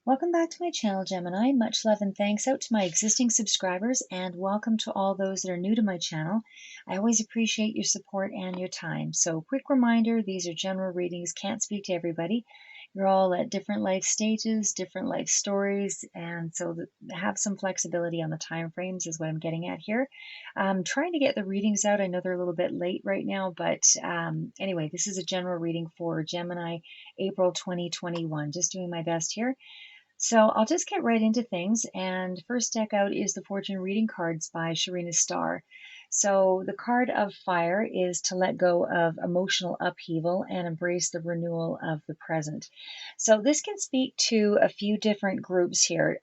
Welcome back to my channel, Gemini. Much love and thanks out to my existing subscribers, and welcome to all those that are new to my channel. I always appreciate your support and your time. So, quick reminder, these are general readings, can't speak to everybody. You're all at different life stages, different life stories, and so have some flexibility on the time frames is what I'm getting at here. I'm trying to get the readings out. I know they're a little bit late right now, but anyway, this is a general reading for Gemini, April 2021. Just doing my best here. So I'll just get right into things. And first deck out is the Fortune Reading Cards by Sharina Starr. So the card of fire is to let go of emotional upheaval and embrace the renewal of the present. So this can speak to a few different groups here,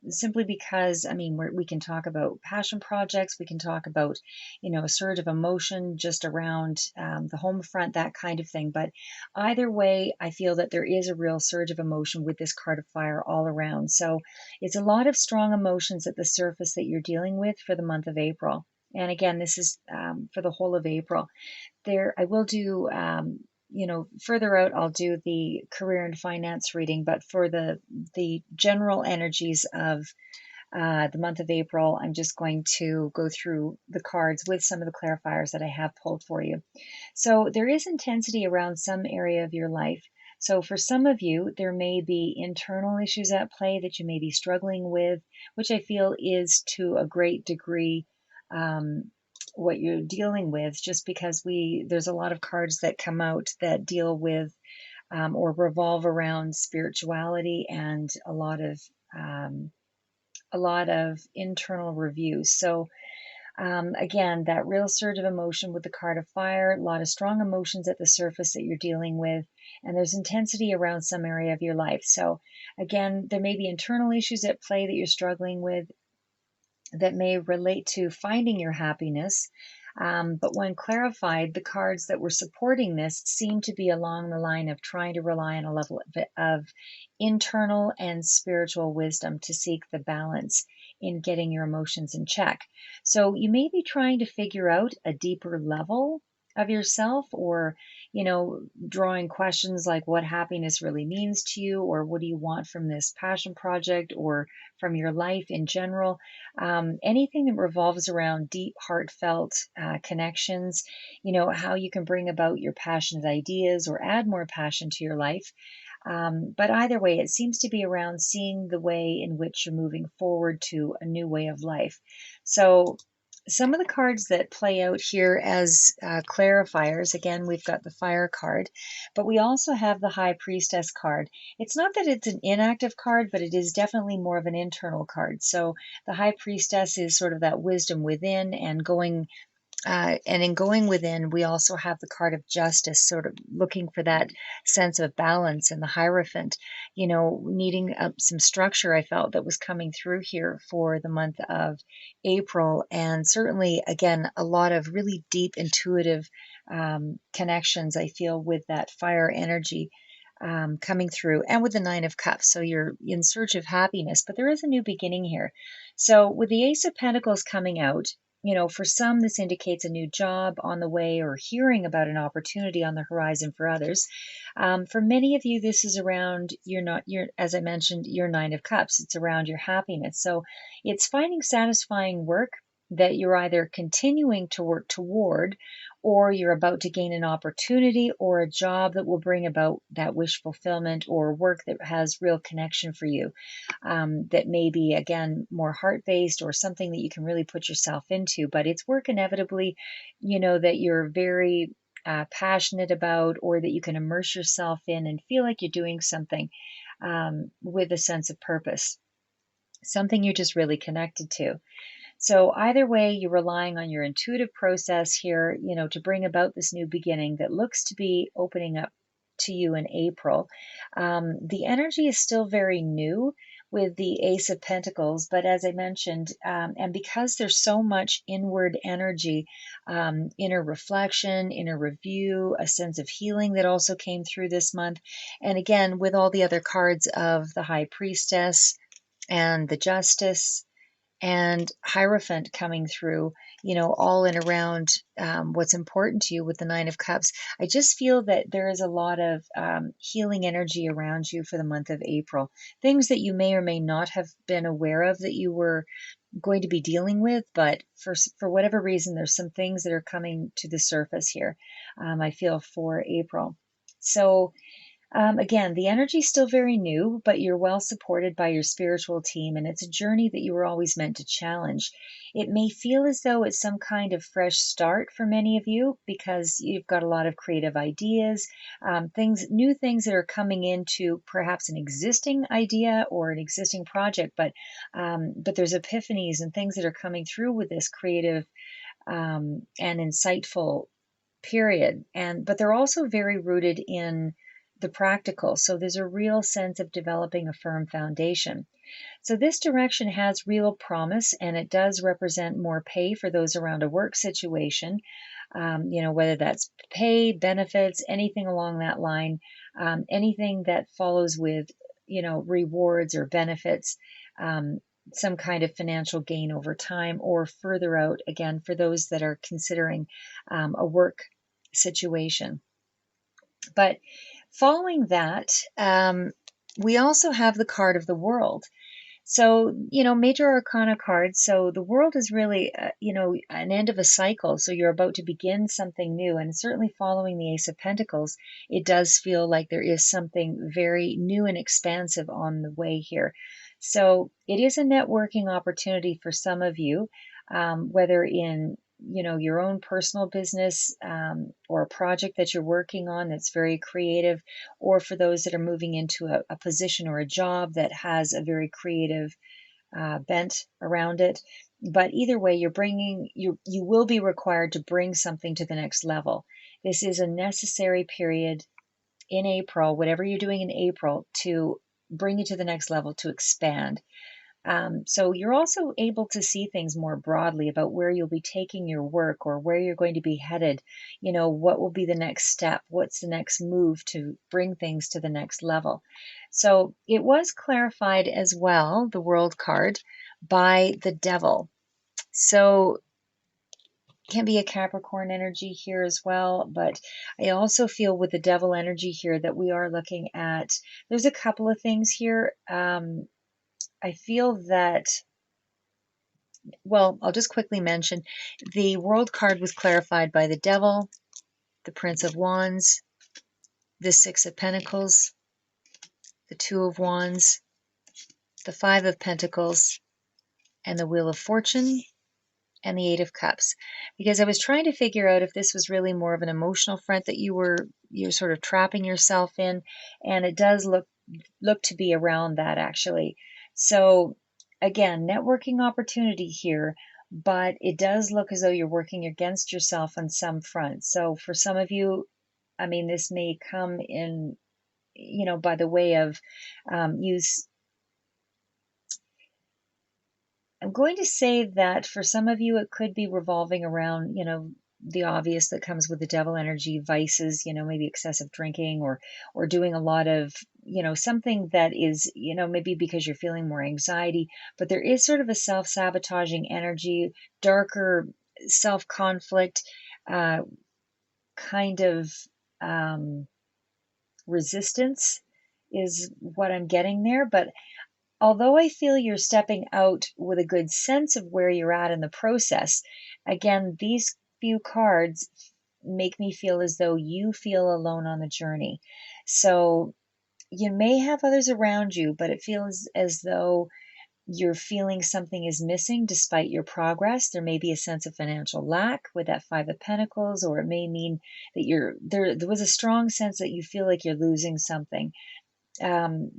simply because, I mean, we can talk about passion projects, we can talk about, a surge of emotion just around the home front, that kind of thing. But either way, I feel that there is a real surge of emotion with this card of fire all around. So it's a lot of strong emotions at the surface that you're dealing with for the month of April. And again, this is for the whole of April. I will do, further out, I'll do the career and finance reading, but for the general energies of the month of April, I'm just going to go through the cards with some of the clarifiers that I have pulled for you. So there is intensity around some area of your life. So for some of you, there may be internal issues at play that you may be struggling with, which I feel is to a great degree what you're dealing with, just because there's a lot of cards that come out that deal with or revolve around spirituality and a lot of internal reviews. So again, that real surge of emotion with the card of fire, a lot of strong emotions at the surface that you're dealing with, and there's intensity around some area of your life. So again, there may be internal issues at play that you're struggling with that may relate to finding your happiness. But when clarified, the cards that were supporting this seem to be along the line of trying to rely on a level of internal and spiritual wisdom to seek the balance in getting your emotions in check. So you may be trying to figure out a deeper level of yourself, or drawing questions like what happiness really means to you, or what do you want from this passion project or from your life in general. Anything that revolves around deep, heartfelt connections, how you can bring about your passionate ideas or add more passion to your life. But either way, it seems to be around seeing the way in which you're moving forward to a new way of life. So some of the cards that play out here as clarifiers, again, we've got the fire card, but we also have the high priestess card. It's not that it's an inactive card, but it is definitely more of an internal card. So the high priestess is sort of that wisdom within and going. And in going within, we also have the card of justice, sort of looking for that sense of balance, and the Hierophant, needing some structure, I felt that was coming through here for the month of April. And certainly, again, a lot of really deep intuitive connections, I feel, with that fire energy coming through, and with the Nine of Cups. So you're in search of happiness, but there is a new beginning here. So with the Ace of Pentacles coming out, for some, this indicates a new job on the way, or hearing about an opportunity on the horizon for others. For many of you, this is around as I mentioned, your Nine of Cups. It's around your happiness. So it's finding satisfying work that you're either continuing to work toward, or you're about to gain an opportunity or a job that will bring about that wish fulfillment, or work that has real connection for you, that may be, again, more heart-based, or something that you can really put yourself into. But it's work inevitably, that you're very passionate about, or that you can immerse yourself in and feel like you're doing something with a sense of purpose, something you're just really connected to. So either way, you're relying on your intuitive process here, to bring about this new beginning that looks to be opening up to you in April. The energy is still very new with the Ace of Pentacles, but as I mentioned, and because there's so much inward energy, inner reflection, inner review, a sense of healing that also came through this month. And again, with all the other cards of the High Priestess and the Justice and Hierophant coming through, all in around what's important to you with the Nine of Cups. I just feel that there is a lot of healing energy around you for the month of April. Things that you may or may not have been aware of that you were going to be dealing with, but for whatever reason, there's some things that are coming to the surface here. I feel for April. So again, the energy is still very new, but you're well supported by your spiritual team, and it's a journey that you were always meant to challenge. It may feel as though it's some kind of fresh start for many of you because you've got a lot of creative ideas, new things that are coming into perhaps an existing idea or an existing project, but there's epiphanies and things that are coming through with this creative and insightful period. But they're also very rooted in the practical. So there's a real sense of developing a firm foundation. So this direction has real promise, and it does represent more pay for those around a work situation. Whether that's pay, benefits, anything along that line, anything that follows with, rewards or benefits, some kind of financial gain over time, or further out, again, for those that are considering a work situation. But following that, we also have the card of the world. So, major arcana cards. So the world is really, an end of a cycle. So you're about to begin something new. And certainly following the Ace of Pentacles, it does feel like there is something very new and expansive on the way here. So it is a networking opportunity for some of you, whether in your own personal business or a project that you're working on that's very creative, or for those that are moving into a position or a job that has a very creative bent around it. But either way, you will be required to bring something to the next level. This is a necessary period in April, whatever you're doing in April, to bring you to the next level, to expand. So you're also able to see things more broadly about where you'll be taking your work or where you're going to be headed. What will be the next step? What's the next move to bring things to the next level? So it was clarified as well, the World card, by the Devil. So can be a Capricorn energy here as well, but I also feel with the Devil energy here that we are looking at, there's a couple of things here. I feel that, well, I'll just quickly mention the World card was clarified by the Devil, the Prince of Wands, the Six of Pentacles, the Two of Wands, the Five of Pentacles, and the Wheel of Fortune, and the Eight of Cups. Because I was trying to figure out if this was really more of an emotional front that you're sort of trapping yourself in, and it does look to be around that actually. So again, networking opportunity here, but it does look as though you're working against yourself on some front. So for some of you, I mean, this may come in, by the way of use. I'm going to say that for some of you, it could be revolving around, the obvious that comes with the Devil energy, vices, maybe excessive drinking or doing a lot of, something that is, maybe because you're feeling more anxiety, but there is sort of a self-sabotaging energy, darker self-conflict, kind of resistance is what I'm getting there. But although I feel you're stepping out with a good sense of where you're at in the process, again, these few cards make me feel as though you feel alone on the journey. So you may have others around you, but it feels as though you're feeling something is missing despite your progress. There may be a sense of financial lack with that Five of Pentacles, or it may mean that there was a strong sense that you feel like you're losing something. And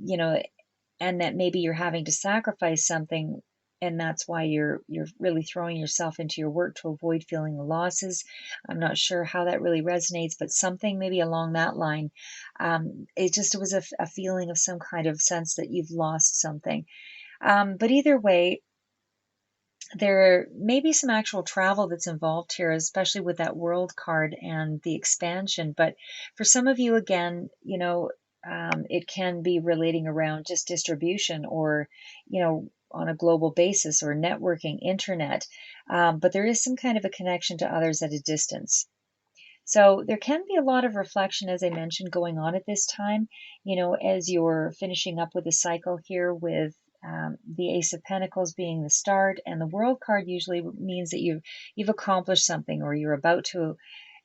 that maybe you're having to sacrifice something, and that's why you're really throwing yourself into your work to avoid feeling the losses. I'm not sure how that really resonates, but something maybe along that line. It was a feeling of some kind of sense that you've lost something. But either way, there may be some actual travel that's involved here, especially with that World card and the expansion. But for some of you, again, it can be relating around just distribution or, on a global basis or networking, internet, but there is some kind of a connection to others at a distance. So there can be a lot of reflection, as I mentioned, going on at this time, as you're finishing up with the cycle here with the Ace of Pentacles being the start, and the World card usually means that you've accomplished something, or you're about to,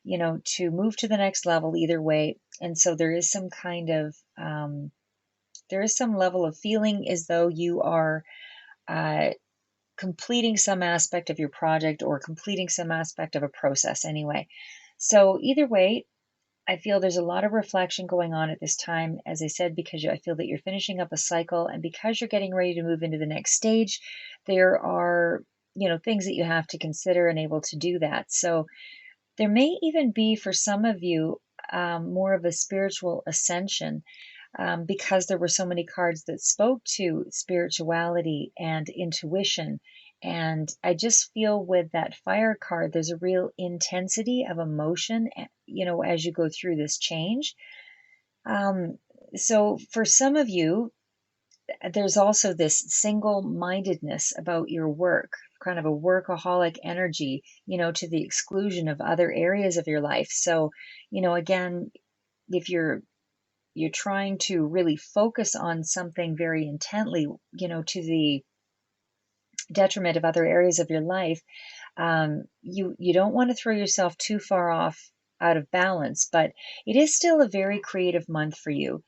to move to the next level either way. And so there is some kind of there is some level of feeling as though you are uh, completing some aspect of your project or completing some aspect of a process anyway. So either way, I feel there's a lot of reflection going on at this time, as I said, because I feel that you're finishing up a cycle, and because you're getting ready to move into the next stage, there are, things that you have to consider and able to do that. So there may even be for some of you more of a spiritual ascension, because there were so many cards that spoke to spirituality and intuition. And I just feel with that fire card, there's a real intensity of emotion, as you go through this change. So for some of you, there's also this single-mindedness about your work, kind of a workaholic energy, to the exclusion of other areas of your life. So, again, if you're trying to really focus on something very intently, to the detriment of other areas of your life, you don't want to throw yourself too far off out of balance, but it is still a very creative month for you.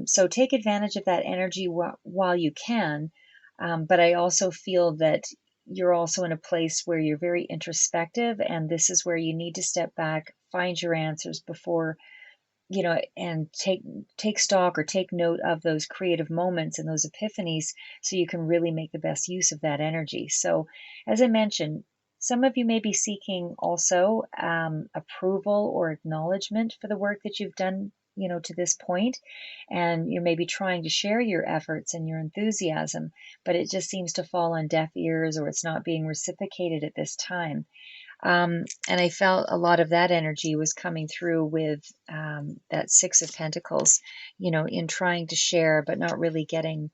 So take advantage of that energy while you can. But I also feel that you're also in a place where you're very introspective, and this is where you need to step back, find your answers before, and take stock or take note of those creative moments and those epiphanies, so you can really make the best use of that energy. So, as I mentioned, some of you may be seeking also approval or acknowledgement for the work that you've done, to this point, and you may be trying to share your efforts and your enthusiasm, but it just seems to fall on deaf ears, or it's not being reciprocated at this time. And I felt a lot of that energy was coming through with that Six of Pentacles, in trying to share, but not really getting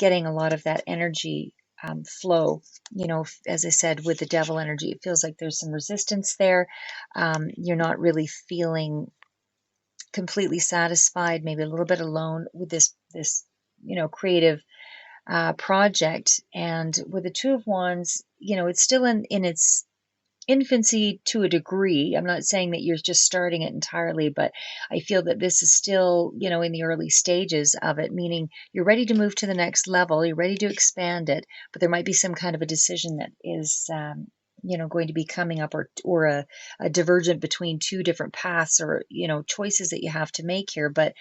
a lot of that energy flow. As I said, with the Devil energy, it feels like there's some resistance there. You're not really feeling completely satisfied, maybe a little bit alone with this creative project. And with the Two of Wands, it's still in its infancy to a degree. I'm not saying that you're just starting it entirely, but I feel that this is still, in the early stages of it, meaning you're ready to move to the next level, you're ready to expand it, but there might be some kind of a decision that is, going to be coming up, or a divergent between two different paths, or, choices that you have to make here. But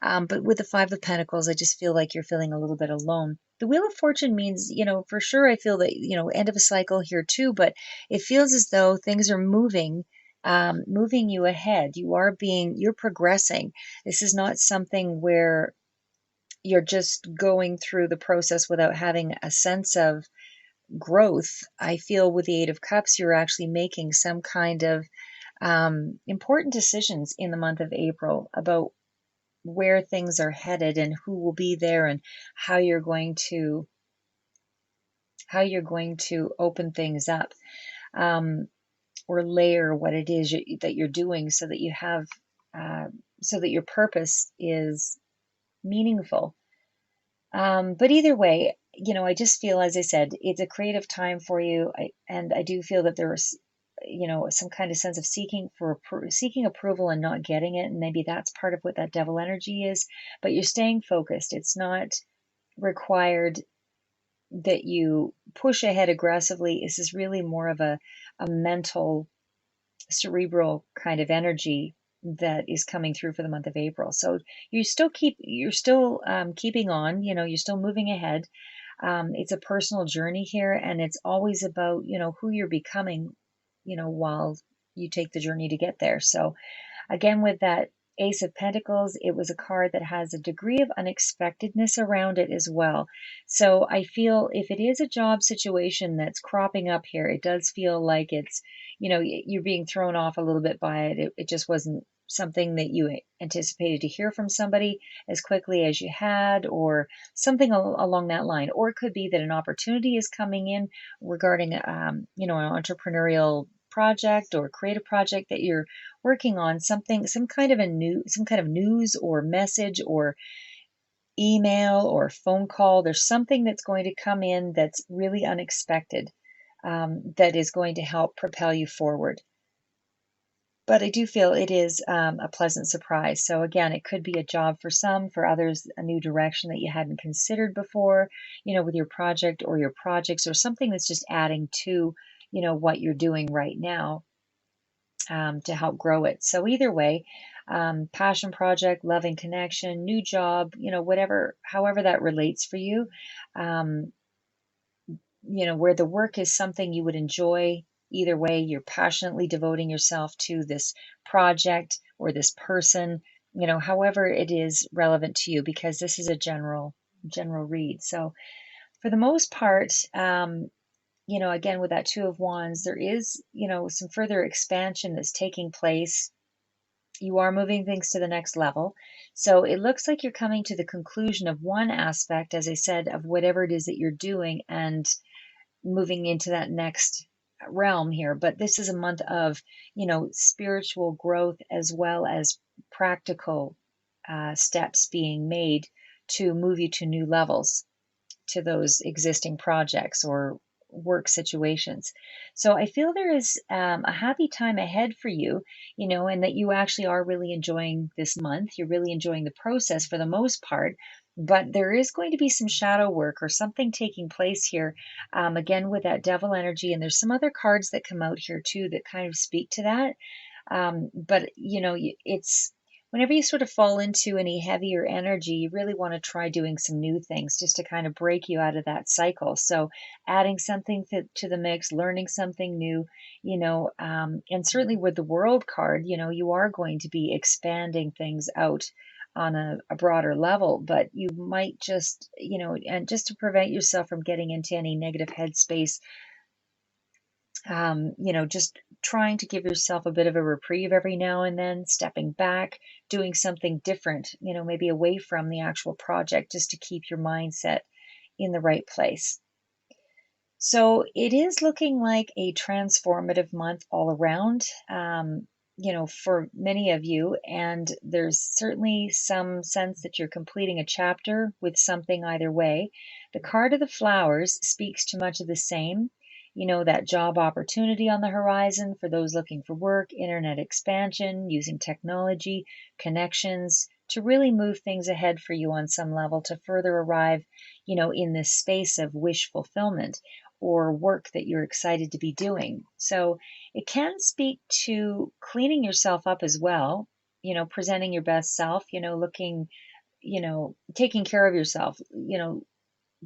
with the Five of Pentacles, I just feel like you're feeling a little bit alone. The Wheel of Fortune means, for sure, I feel that, end of a cycle here too, but it feels as though things are moving you ahead. You're progressing. This is not something where you're just going through the process without having a sense of growth. I feel with the Eight of Cups, you're actually making some kind of important decisions in the month of April about where things are headed and who will be there, and how you're going to open things up, um, or layer what it is that you're doing, so that you have so that your purpose is meaningful. But either way, I just feel, as I said, it's a creative time for you. And I do feel that there's, some kind of sense of seeking approval and not getting it. And maybe that's part of what that Devil energy is, but you're staying focused. It's not required that you push ahead aggressively. This is really more of a mental, cerebral kind of energy that is coming through for the month of April. So you're still keeping on, you're still moving ahead. It's a personal journey here, and it's always about, who you're becoming, while you take the journey to get there. So again, with that Ace of Pentacles, it was a card that has a degree of unexpectedness around it as well. So I feel if it is a job situation that's cropping up here, it does feel like it's, you're being thrown off a little bit by it. It just wasn't something that you anticipated to hear from somebody as quickly as you had, or something along that line. Or it could be that an opportunity is coming in regarding, an entrepreneurial project or creative project that you're working on, something, some kind of news or message or email or phone call. There's something that's going to come in that's really unexpected, that is going to help propel you forward. But I do feel it is a pleasant surprise. So again, it could be a job for some, for others, a new direction that you hadn't considered before, with your project or your projects, or something that's just adding to, what you're doing right now, to help grow it. So either way, passion project, loving connection, new job, whatever, however that relates for you, um, where the work is something you would enjoy. Either way, you're passionately devoting yourself to this project or this person, however it is relevant to you, because this is a general read. So for the most part, again, with that Two of Wands, there is, some further expansion that's taking place. You are moving things to the next level. So it looks like you're coming to the conclusion of one aspect, as I said, of whatever it is that you're doing, and moving into that next realm here. But this is a month of, spiritual growth as well as practical steps being made to move you to new levels, to those existing projects or work situations. So I feel there is a happy time ahead for you, and that you actually are really enjoying this month. You're really enjoying the process for the most part, but there is going to be some shadow work or something taking place here, again, with that devil energy. And there's some other cards that come out here too that kind of speak to that. But it's whenever you sort of fall into any heavier energy, you really want to try doing some new things just to kind of break you out of that cycle. So adding something to the mix, learning something new, and certainly with the World card, you are going to be expanding things out on a broader level. But you might just, and just to prevent yourself from getting into any negative headspace, just trying to give yourself a bit of a reprieve every now and then, stepping back, doing something different, maybe away from the actual project, just to keep your mindset in the right place. So it is looking like a transformative month all around, for many of you. And there's certainly some sense that you're completing a chapter with something either way. The card of the flowers speaks to much of the same. That job opportunity on the horizon for those looking for work, internet expansion, using technology, connections to really move things ahead for you on some level to further arrive, in this space of wish fulfillment or work that you're excited to be doing. So it can speak to cleaning yourself up as well, presenting your best self, looking, taking care of yourself,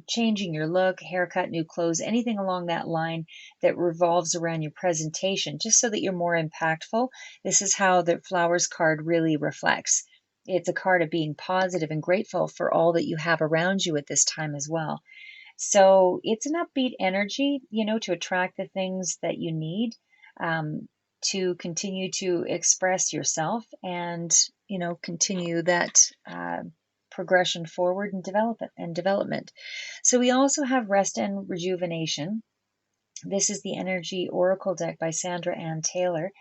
changing your look, haircut, new clothes, anything along that line that revolves around your presentation, just so that you're more impactful. This is how the flowers card really reflects. It's a card of being positive and grateful for all that you have around you at this time as well. So it's an upbeat energy, to attract the things that you need, to continue to express yourself and, continue that progression forward and development. So we also have rest and rejuvenation. This is the Energy Oracle deck by Sandra Ann Taylor.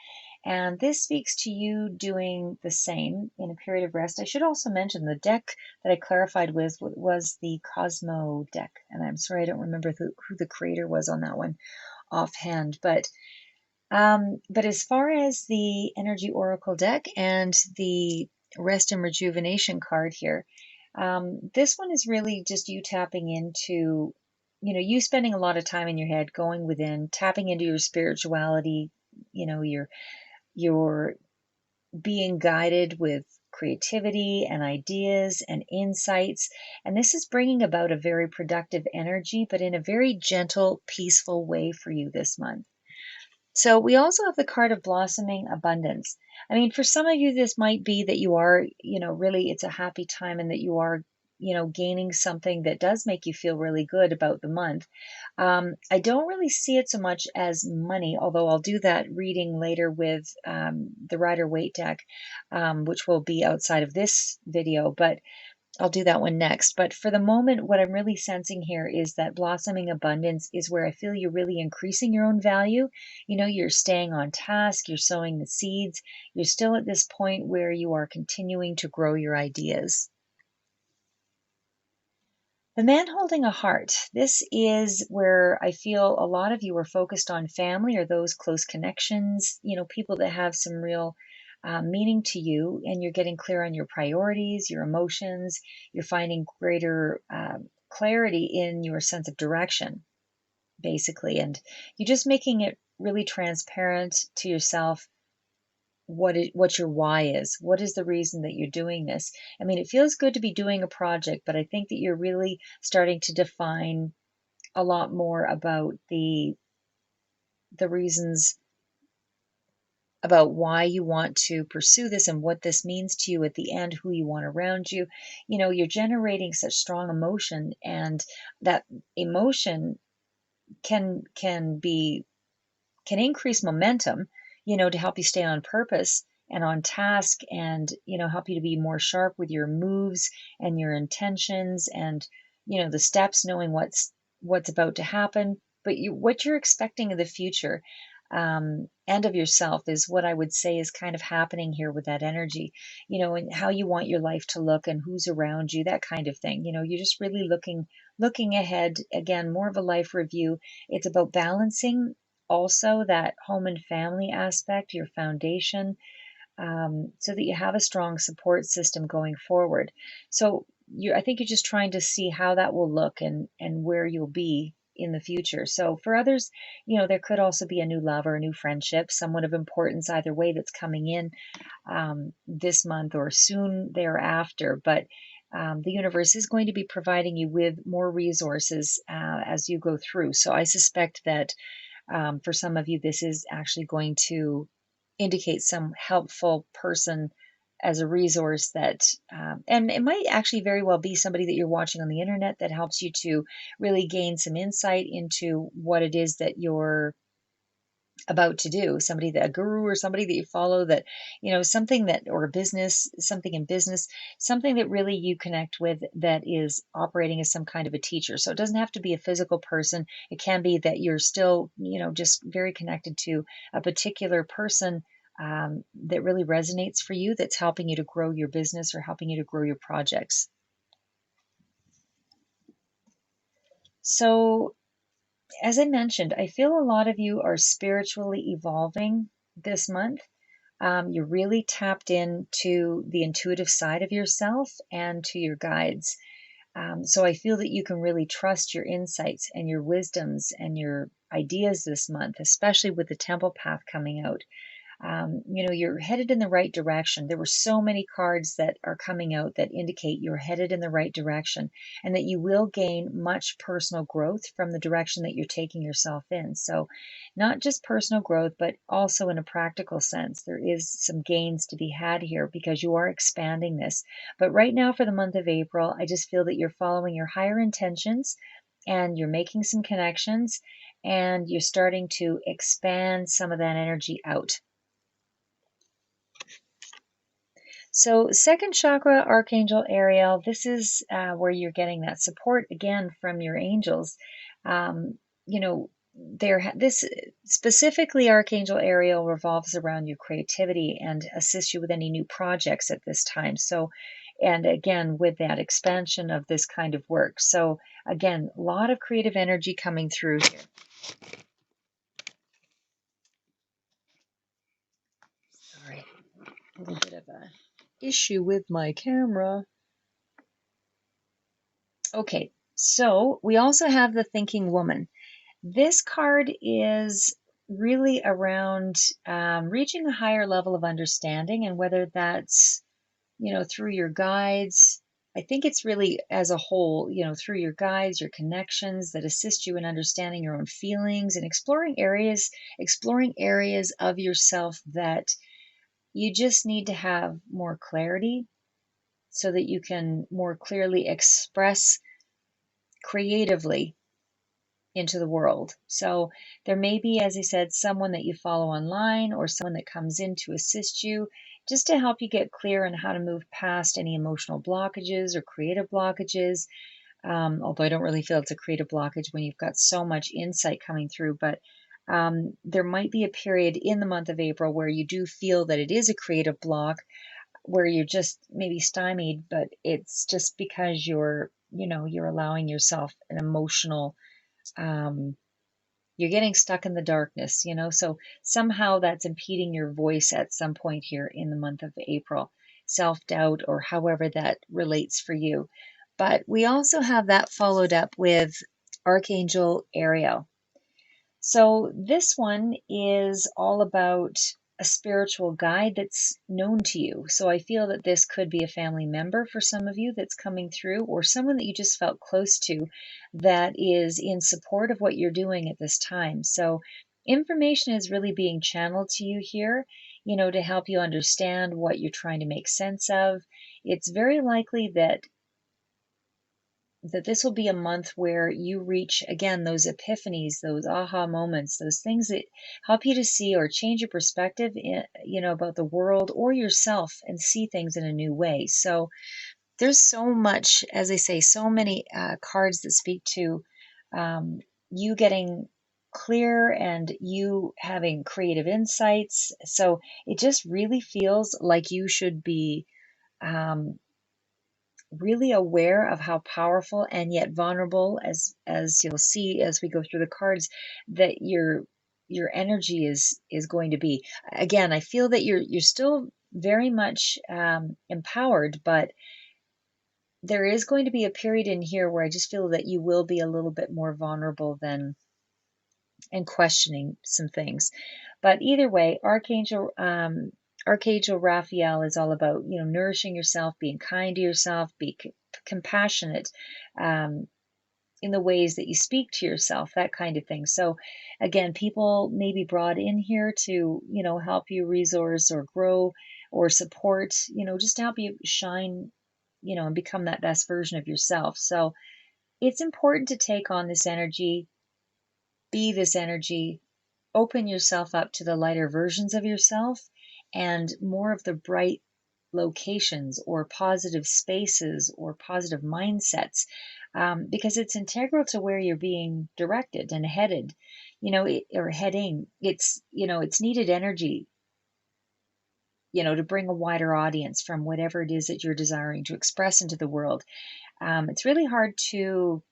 And this speaks to you doing the same in a period of rest. I should also mention the deck that I clarified with was the Cosmo deck. And I'm sorry, I don't remember who the creator was on that one offhand. But as far as the Energy Oracle deck and the Rest and Rejuvenation card here, this one is really just you tapping into, you spending a lot of time in your head, going within, tapping into your spirituality, you're being guided with creativity and ideas and insights. And this is bringing about a very productive energy, but in a very gentle, peaceful way for you this month. So we also have the card of blossoming abundance. I mean, for some of you, this might be that you are, really, it's a happy time and that you are gaining something that does make you feel really good about the month. I don't really see it so much as money, although I'll do that reading later with the Rider Waite deck, which will be outside of this video, but I'll do that one next. But for the moment, what I'm really sensing here is that blossoming abundance is where I feel you're really increasing your own value. You're staying on task, you're sowing the seeds, you're still at this point where you are continuing to grow your ideas. The man holding a heart. This is where I feel a lot of you are focused on family or those close connections, people that have some real meaning to you, and you're getting clear on your priorities, your emotions. You're finding greater clarity in your sense of direction, basically. And you're just making it really transparent to yourself what your why is. What is the reason that you're doing this? I mean, it feels good to be doing a project, but I think that you're really starting to define a lot more about the reasons about why you want to pursue this and what this means to you at the end, who you want around you. You're generating such strong emotion, and that emotion can increase momentum, to help you stay on purpose and on task, and, help you to be more sharp with your moves and your intentions, and, the steps, knowing what's about to happen. But what you're expecting of the future, and of yourself, is what I would say is kind of happening here with that energy, and how you want your life to look and who's around you, that kind of thing. You're just really looking ahead. Again, more of a life review. It's about balancing also that home and family aspect, your foundation, so that you have a strong support system going forward. So I think you're just trying to see how that will look, and where you'll be in the future. So for others, there could also be a new love or a new friendship, someone of importance either way, that's coming in this month or soon thereafter. But the universe is going to be providing you with more resources as you go through. So I suspect that for some of you, this is actually going to indicate some helpful person as a resource and it might actually very well be somebody that you're watching on the internet that helps you to really gain some insight into what it is that you're about to do. A guru or somebody that you follow, that, something that, or a business, something in business, something that really you connect with, that is operating as some kind of a teacher. So it doesn't have to be a physical person. It can be that you're still, just very connected to a particular person that really resonates for you, that's helping you to grow your business or helping you to grow your projects. So as I mentioned, I feel a lot of you are spiritually evolving this month. You're really tapped into the intuitive side of yourself and to your guides. So I feel that you can really trust your insights and your wisdoms and your ideas this month, especially with the temple path coming out. You're headed in the right direction. There were so many cards that are coming out that indicate you're headed in the right direction, and that you will gain much personal growth from the direction that you're taking yourself in. So not just personal growth, but also in a practical sense, there is some gains to be had here because you are expanding this. But right now, for the month of April, I just feel that you're following your higher intentions, and you're making some connections, and you're starting to expand some of that energy out. So second chakra, Archangel Ariel, this is where you're getting that support again from your angels. You know, this specifically, Archangel Ariel revolves around your creativity and assists you with any new projects at this time. So, and again, with that expansion of this kind of work. So again, a lot of creative energy coming through here. Sorry, a little bit of a issue with my camera. Okay, so we also have the Thinking Woman. This card is really around reaching a higher level of understanding, and whether that's, through your guides. I think it's really as a whole, through your guides, your connections that assist you in understanding your own feelings and exploring areas of yourself that you just need to have more clarity so that you can more clearly express creatively into the world. So there may be, as I said, someone that you follow online or someone that comes in to assist you just to help you get clear on how to move past any emotional blockages or creative blockages. Although I don't really feel it's a creative blockage when you've got so much insight coming through, but there might be a period in the month of April where you do feel that it is a creative block, where you're just maybe stymied, but it's just because you're allowing yourself an emotional, um, you're getting stuck in the darkness, so somehow that's impeding your voice at some point here in the month of April, self-doubt or however that relates for you. But we also have that followed up with Archangel Ariel. So this one is all about a spiritual guide that's known to you. So I feel that this could be a family member for some of you that's coming through, or someone that you just felt close to that is in support of what you're doing at this time. So information is really being channeled to you here, to help you understand what you're trying to make sense of. It's very likely that this will be a month where you reach again those epiphanies, those aha moments, those things that help you to see or change your perspective about the world or yourself and see things in a new way. So there's so much, as I say, so many cards that speak to you getting clear and you having creative insights. So it just really feels like you should be um, really aware of how powerful and yet vulnerable, as you'll see as we go through the cards, that your energy is going to be. Again, I feel that you're still very much empowered, but there is going to be a period in here where I just feel that you will be a little bit more vulnerable than and questioning some things. But either way, Archangel Raphael is all about nourishing yourself, being kind to yourself, be compassionate in the ways that you speak to yourself, that kind of thing. So again, people may be brought in here to help you resource or grow or support, just to help you shine, and become that best version of yourself. So it's important to take on this energy, be this energy, open yourself up to the lighter versions of yourself and more of the bright locations or positive spaces or positive mindsets, because it's integral to where you're being directed and headed, or heading. It's needed energy, to bring a wider audience from whatever it is that you're desiring to express into the world. It's really hard to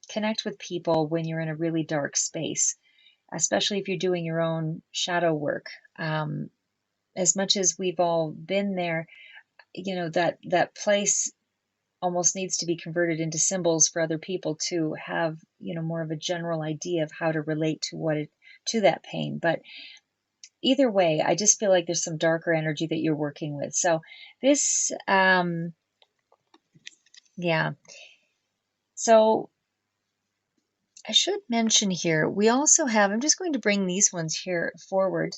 connect with people when you're in a really dark space, especially if you're doing your own shadow work. As much as we've all been there, that place almost needs to be converted into symbols for other people to have, more of a general idea of how to relate to that pain. But either way, I just feel like there's some darker energy that you're working with. So this, yeah. So I should mention here, we also have, I'm just going to bring these ones here forward.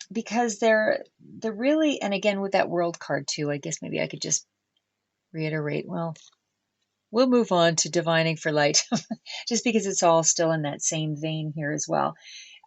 Because they're really, and again with that world card too, I guess maybe I could just reiterate. Well, we'll move on to divining for light, just because it's all still in that same vein here as well.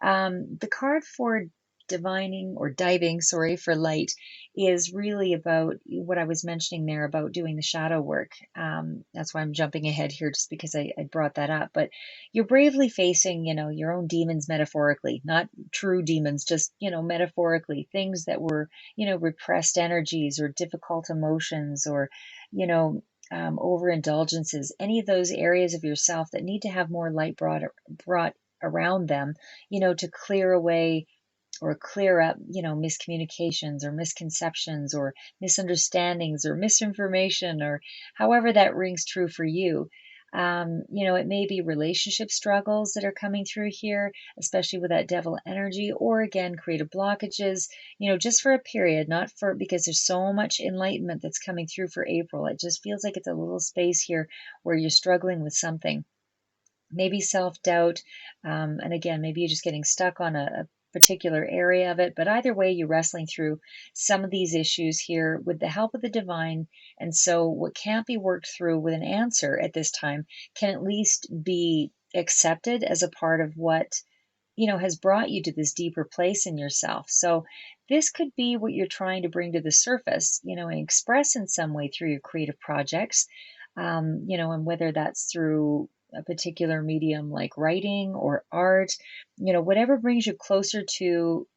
The card for divining or diving, sorry, for light is really about what I was mentioning there about doing the shadow work. That's why I'm jumping ahead here, just because I brought that up. But you're bravely facing, your own demons metaphorically, not true demons, just, metaphorically, things that were, repressed energies or difficult emotions or, you know, overindulgences, any of those areas of yourself that need to have more light brought around them, to clear away or clear up, miscommunications or misconceptions or misunderstandings or misinformation or however that rings true for you. It may be relationship struggles that are coming through here, especially with that devil energy, or again, creative blockages, just for a period, not for, because there's so much enlightenment that's coming through for April. It just feels like it's a little space here where you're struggling with something, maybe self-doubt, and again, maybe you're just getting stuck on particular area of it, but either way, you're wrestling through some of these issues here with the help of the divine. And so, what can't be worked through with an answer at this time can at least be accepted as a part of what has brought you to this deeper place in yourself. So, this could be what you're trying to bring to the surface, and express in some way through your creative projects, and whether that's through a particular medium like writing or art, whatever brings you closer to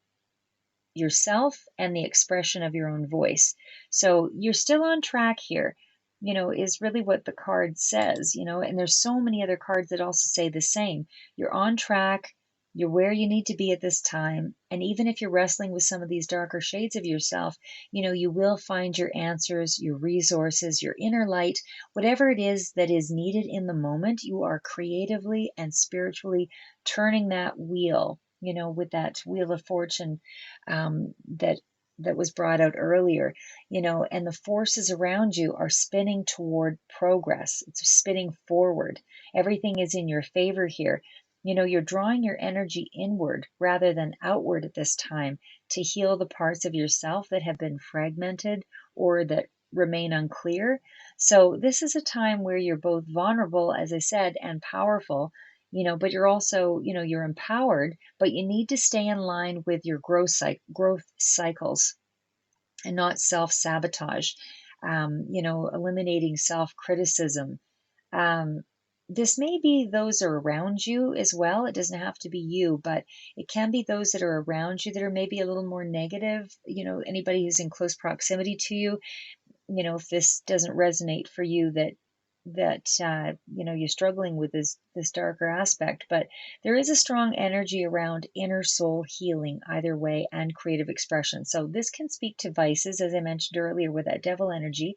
yourself and the expression of your own voice. So you're still on track here, is really what the card says, and there's so many other cards that also say the same. You're on track, you're where you need to be at this time. And even if you're wrestling with some of these darker shades of yourself, you will find your answers, your resources, your inner light, whatever it is that is needed in the moment. You are creatively and spiritually turning that wheel, with that wheel of fortune that was brought out earlier, and the forces around you are spinning toward progress. It's spinning forward. Everything is in your favor here. You're drawing your energy inward rather than outward at this time to heal the parts of yourself that have been fragmented or that remain unclear. So this is a time where you're both vulnerable, as I said, and powerful, but you're also, you're empowered, but you need to stay in line with your growth cycles and not self-sabotage, eliminating self-criticism. Um, this may be those are around you as well. It doesn't have to be you, but it can be those that are around you that are maybe a little more negative, anybody who's in close proximity to you. If this doesn't resonate for you, that you're struggling with this darker aspect, but there is a strong energy around inner soul healing either way and creative expression. So this can speak to vices, as I mentioned earlier, with that devil energy,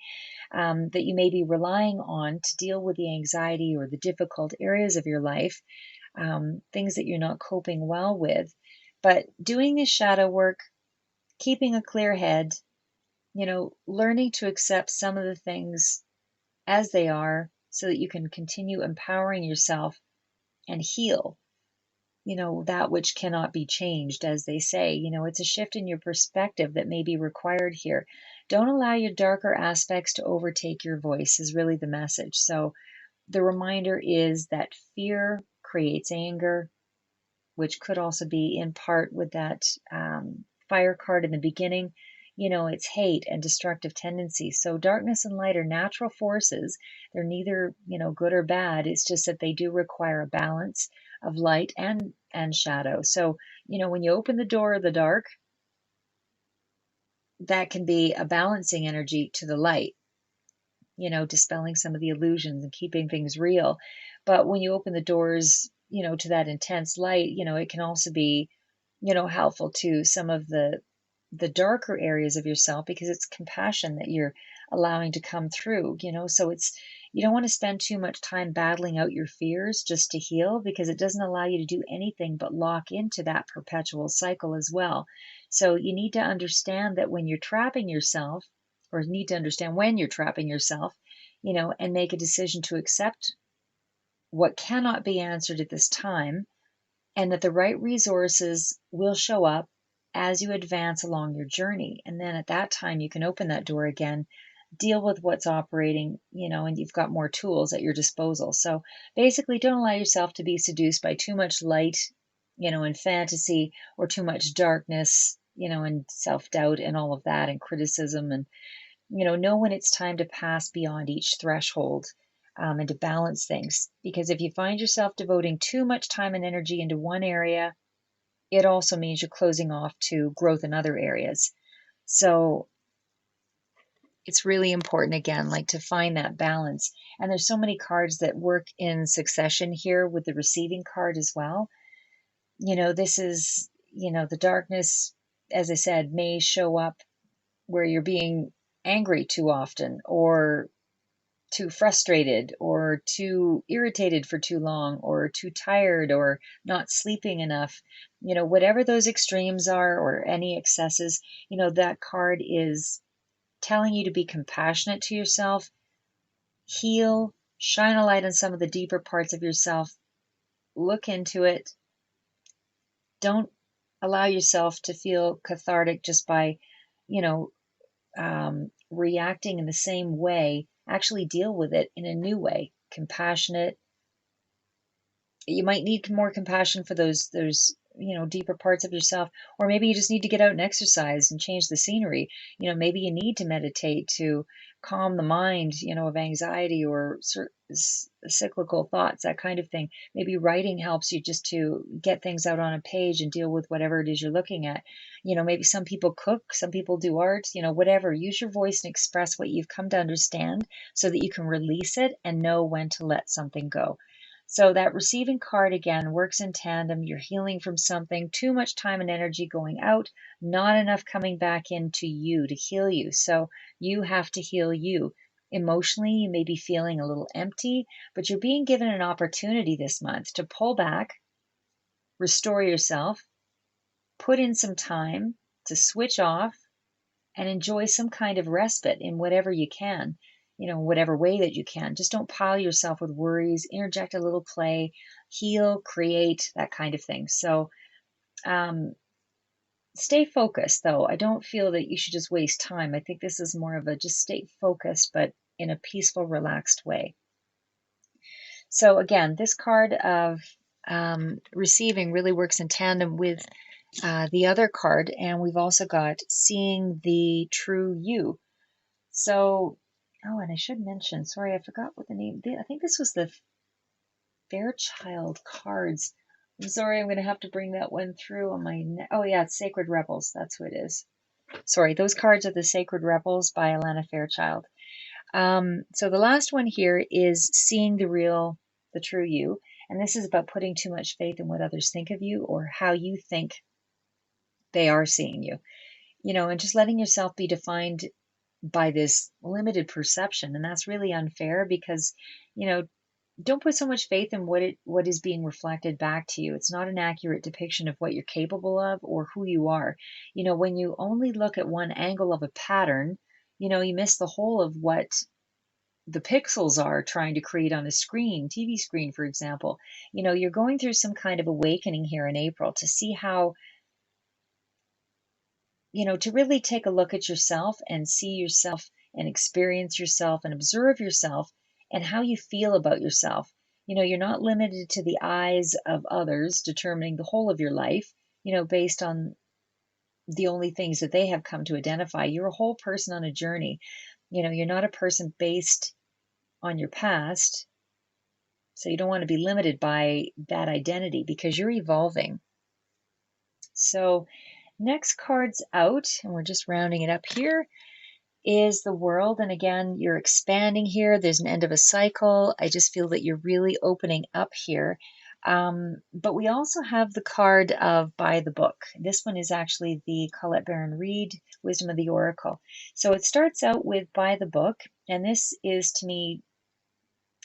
that you may be relying on to deal with the anxiety or the difficult areas of your life, things that you're not coping well with. But doing this shadow work, keeping a clear head, learning to accept some of the things as they are so that you can continue empowering yourself and heal, that which cannot be changed, as they say. It's a shift in your perspective that may be required here. Don't allow your darker aspects to overtake your voice, is really the message. So the reminder is that fear creates anger, which could also be in part with that fire card in the beginning. It's hate and destructive tendencies. So darkness and light are natural forces. They're neither, good or bad. It's just that they do require a balance of light and shadow. So, when you open the door of the dark, that can be a balancing energy to the light, dispelling some of the illusions and keeping things real. But when you open the doors, to that intense light, it can also be, helpful to some of the darker areas of yourself because it's compassion that you're allowing to come through, so you don't want to spend too much time battling out your fears just to heal, because it doesn't allow you to do anything but lock into that perpetual cycle as well. So you need to understand that when you're trapping yourself, or need to understand when you're trapping yourself, and make a decision to accept what cannot be answered at this time, and that the right resources will show up as you advance along your journey. And then at that time, you can open that door again, deal with what's operating, and you've got more tools at your disposal. So basically, don't allow yourself to be seduced by too much light, and fantasy, or too much darkness, and self doubt and all of that, and criticism. And know when it's time to pass beyond each threshold, and to balance things. Because if you find yourself devoting too much time and energy into one area, it also means you're closing off to growth in other areas. So it's really important, again, like to find that balance. And there's so many cards that work in succession here with the receiving card as well. This is, the darkness, as I said, may show up where you're being angry too often, or too frustrated, or too irritated for too long, or too tired, or not sleeping enough. Whatever those extremes are, or any excesses, that card is telling you to be compassionate to yourself, heal, shine a light on some of the deeper parts of yourself, look into it. Don't allow yourself to feel cathartic just by, you know, reacting in the same way. Actually deal with it in a new way, compassionate. You might need more compassion for those deeper parts of yourself, or maybe you just need to get out and exercise and change the scenery. Maybe you need to meditate to calm the mind, of anxiety or cyclical thoughts, that kind of thing. Maybe writing helps you just to get things out on a page and deal with whatever it is you're looking at. Maybe some people cook, some people do art, whatever. Use your voice and express what you've come to understand so that you can release it and know when to let something go. So that receiving card again works in tandem. You're healing from something, too much time and energy going out, not enough coming back into you to heal you. So you have to heal you. Emotionally, you may be feeling a little empty, but you're being given an opportunity this month to pull back, restore yourself, put in some time to switch off, and enjoy some kind of respite in whatever you can, whatever way that you can. Just don't pile yourself with worries, interject a little play, heal, create, that kind of thing. So, um, stay focused though. I don't feel that you should just waste time. I think this is more of a just stay focused, but in a peaceful, relaxed way. So, again, this card of receiving really works in tandem with the other card, and we've also got seeing the true you. So, oh, and I should mention, sorry, I forgot what the name. I think this was the Fairchild cards. I'm sorry, I'm going to have to bring that one through on my. Oh yeah, it's Sacred Rebels. That's who it is. Sorry, those cards are the Sacred Rebels by Alana Fairchild. So the last one here is seeing the true you, and this is about putting too much faith in what others think of you or how you think they are seeing you. And just letting yourself be defined by this limited perception, and that's really unfair because you know don't put so much faith in what is being reflected back to you. It's not an accurate depiction of what you're capable of or who you are. When you only look at one angle of a pattern, you miss the whole of what the pixels are trying to create on a TV screen, for example. You're going through some kind of awakening here in April to see how, to really take a look at yourself and see yourself and experience yourself and observe yourself and how you feel about yourself. You're not limited to the eyes of others determining the whole of your life, based on the only things that they have come to identify. You're a whole person on a journey. You're not a person based on your past. So you don't want to be limited by that identity because you're evolving. So next card's out, and we're just rounding it up here, is the World. And again, you're expanding here. There's an end of a cycle. I just feel that you're really opening up here. But we also have the card of By the Book. This one is actually the Colette Baron Reid Wisdom of the Oracle. So it starts out with By the Book, and this is to me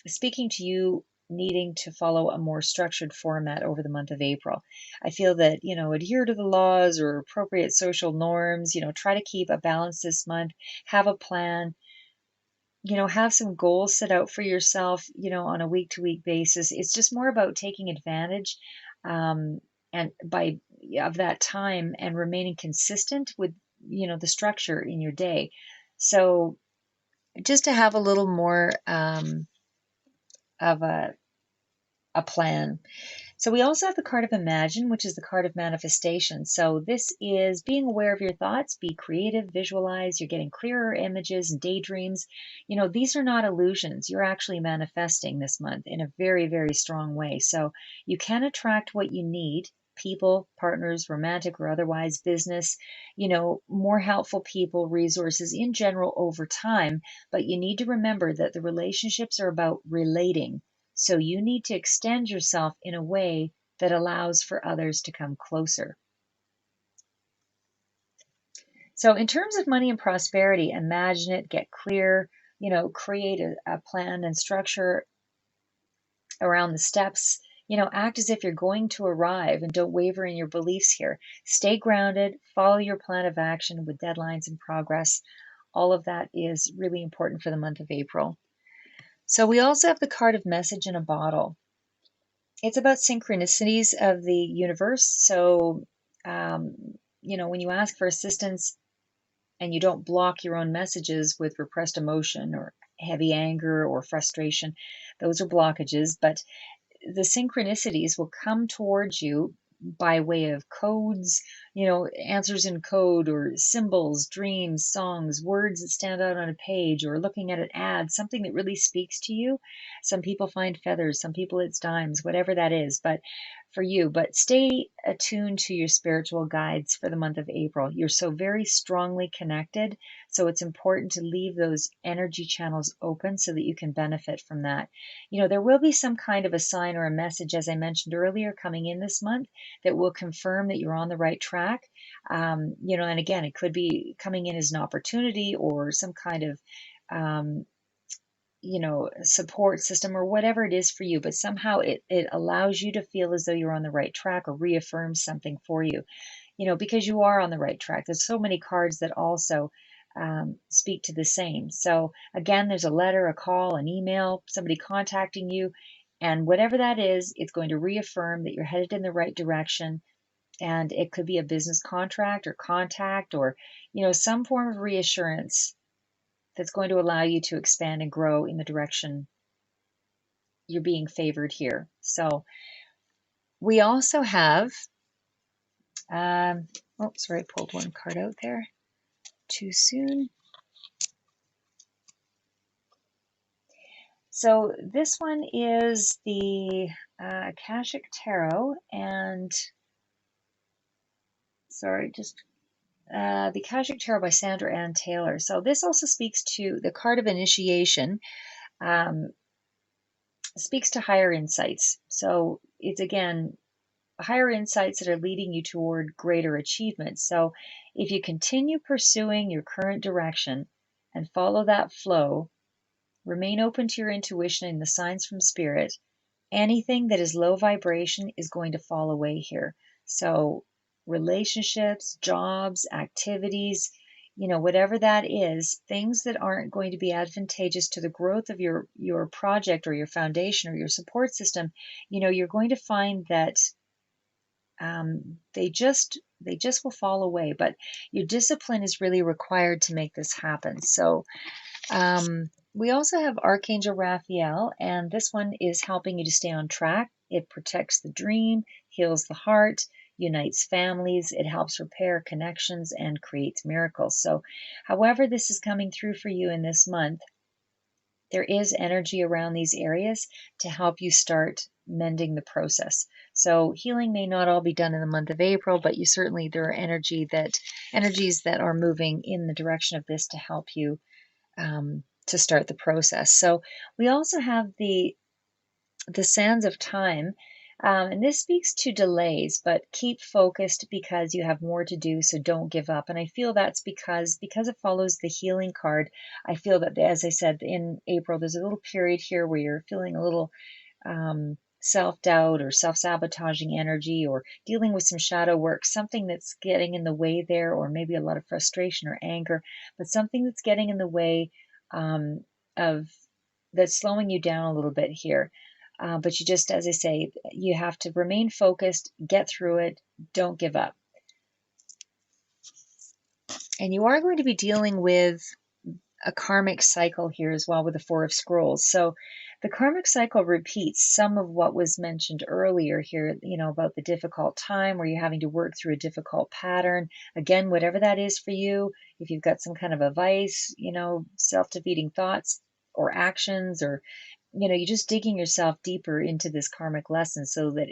speaking to you needing to follow a more structured format over the month of April. I feel that, adhere to the laws or appropriate social norms, try to keep a balance this month, have a plan, have some goals set out for yourself, on a week to week basis. It's just more about taking advantage and by of that time and remaining consistent with, the structure in your day. So just to have a little more of a plan. So we also have the card of Imagine, which is the card of manifestation. So this is being aware of your thoughts, be creative, visualize, you're getting clearer images and daydreams. These are not illusions. You're actually manifesting this month in a very, very strong way. So you can attract what you need, people, partners, romantic or otherwise, business, more helpful people, resources in general over time. But you need to remember that the relationships are about relating. So you need to extend yourself in a way that allows for others to come closer. So in terms of money and prosperity, imagine it, get clear, create a plan and structure around the steps, act as if you're going to arrive and don't waver in your beliefs here. Stay grounded, follow your plan of action with deadlines and progress. All of that is really important for the month of April. So we also have the card of Message in a Bottle. It's about synchronicities of the universe. So um, when you ask for assistance and you don't block your own messages with repressed emotion or heavy anger or frustration, those are blockages. But the synchronicities will come towards you by way of codes, answers in code or symbols, dreams, songs, words that stand out on a page, or looking at an ad, something that really speaks to you. Some people find feathers, some people it's dimes, whatever that is, but for you. But stay attuned to your spiritual guides for the month of April. You're so very strongly connected. So it's important to leave those energy channels open so that you can benefit from that. There will be some kind of a sign or a message, as I mentioned earlier, coming in this month that will confirm that you're on the right track. And again, it could be coming in as an opportunity or some kind of, um, support system or whatever it is for you, but somehow it allows you to feel as though you're on the right track or reaffirms something for you, because you are on the right track. There's so many cards that also speak to the same. So again, there's a letter, a call, an email, somebody contacting you, and whatever that is, it's going to reaffirm that you're headed in the right direction. And it could be a business contract or contact or, some form of reassurance that's going to allow you to expand and grow in the direction you're being favored here. So we also have, oh, sorry, I pulled one card out there too soon. So this one is the Akashic Tarot, and sorry, just the Akashic Tarot by Sandra Ann Taylor. So this also speaks to the card of initiation, um, speaks to higher insights. So it's again higher insights that are leading you toward greater achievements. So if you continue pursuing your current direction and follow that flow, remain open to your intuition and the signs from spirit, anything that is low vibration is going to fall away here. So relationships, jobs, activities, whatever that is, things that aren't going to be advantageous to the growth of your project or your foundation or your support system, you're going to find that they just will fall away. But your discipline is really required to make this happen. So we also have Archangel Raphael, and this one is helping you to stay on track. It protects the dream, heals the heart, unites families, it helps repair connections, and creates miracles. So, however, this is coming through for you in this month, there is energy around these areas to help you start mending the process. So healing may not all be done in the month of April, but you certainly there are energies that are moving in the direction of this to help you to start the process. So we also have the sands of time. And this speaks to delays, but keep focused because you have more to do. So don't give up. And I feel that's because it follows the healing card. I feel that, as I said, in April, there's a little period here where you're feeling a little self doubt or self sabotaging energy or dealing with some shadow work, something that's getting in the way there, or maybe a lot of frustration or anger, but something that's getting in the way of that's slowing you down a little bit here. But you just, as I say, you have to remain focused, get through it, don't give up. And you are going to be dealing with a karmic cycle here as well with the Four of Scrolls. So the karmic cycle repeats some of what was mentioned earlier here, about the difficult time where you're having to work through a difficult pattern. Again, whatever that is for you, if you've got some kind of a vice, self-defeating thoughts or actions, or you're just digging yourself deeper into this karmic lesson, so that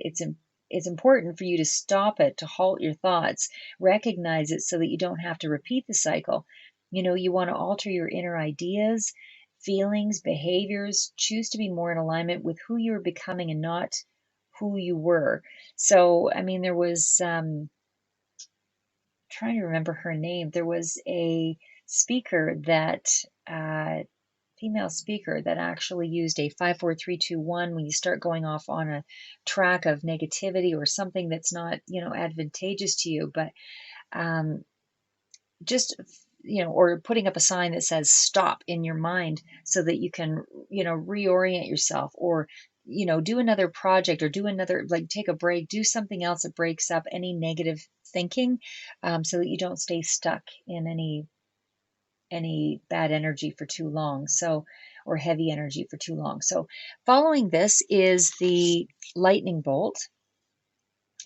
it's important for you to stop it, to halt your thoughts, recognize it so that you don't have to repeat the cycle. You want to alter your inner ideas, feelings, behaviors, choose to be more in alignment with who you're becoming and not who you were. So, I mean, there was, trying to remember her name, there was a speaker that, female speaker that actually used a 5 4 3 2 1 when you start going off on a track of negativity or something that's not advantageous to you, but just or putting up a sign that says stop in your mind so that you can reorient yourself, or do another project, or do another, like, take a break, do something else that breaks up any negative thinking, so that you don't stay stuck in any bad energy for too long. So, or heavy energy for too long. So, following this is the lightning bolt.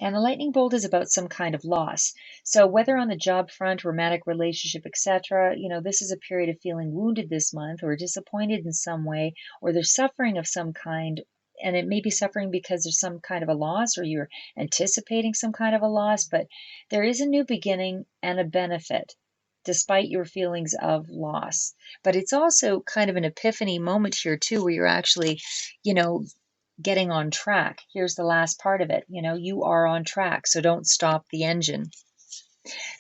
And the lightning bolt is about some kind of loss. So whether on the job front, romantic relationship, etc., this is a period of feeling wounded this month or disappointed in some way, or there's suffering of some kind. And it may be suffering because there's some kind of a loss or you're anticipating some kind of a loss, but there is a new beginning and a benefit despite your feelings of loss. But it's also kind of an epiphany moment here too, where you're actually, you know, getting on track. Here's the last part of it. You are on track, so don't stop the engine.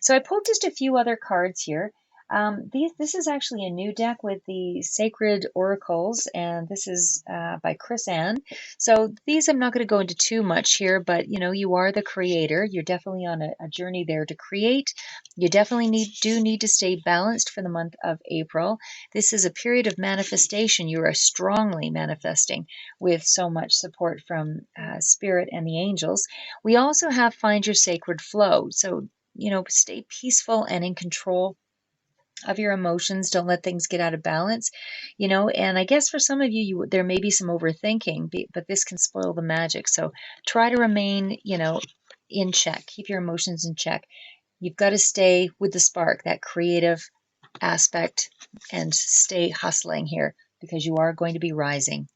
So I pulled just a few other cards here. This is actually a new deck with the Sacred Oracles, and this is by Chris Ann. So these I'm not going to go into too much here, but you are the creator. You're definitely on a journey there to create. You definitely do need to stay balanced for the month of April. This is a period of manifestation. You are strongly manifesting with so much support from Spirit and the angels. We also have Find Your Sacred Flow. So stay peaceful and in control of your emotions. Don't let things get out of balance, and I guess for some of you, there may be some overthinking, but this can spoil the magic. So try to remain, in check. Keep your emotions in check. You've got to stay with the spark, that creative aspect, and stay hustling here because you are going to be rising.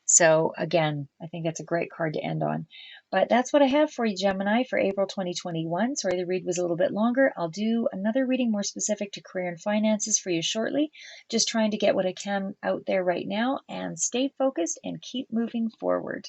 So again, I think that's a great card to end on. But that's what I have for you, Gemini, for April 2021. Sorry, the read was a little bit longer. I'll do another reading more specific to career and finances for you shortly. Just trying to get what I can out there right now and stay focused and keep moving forward.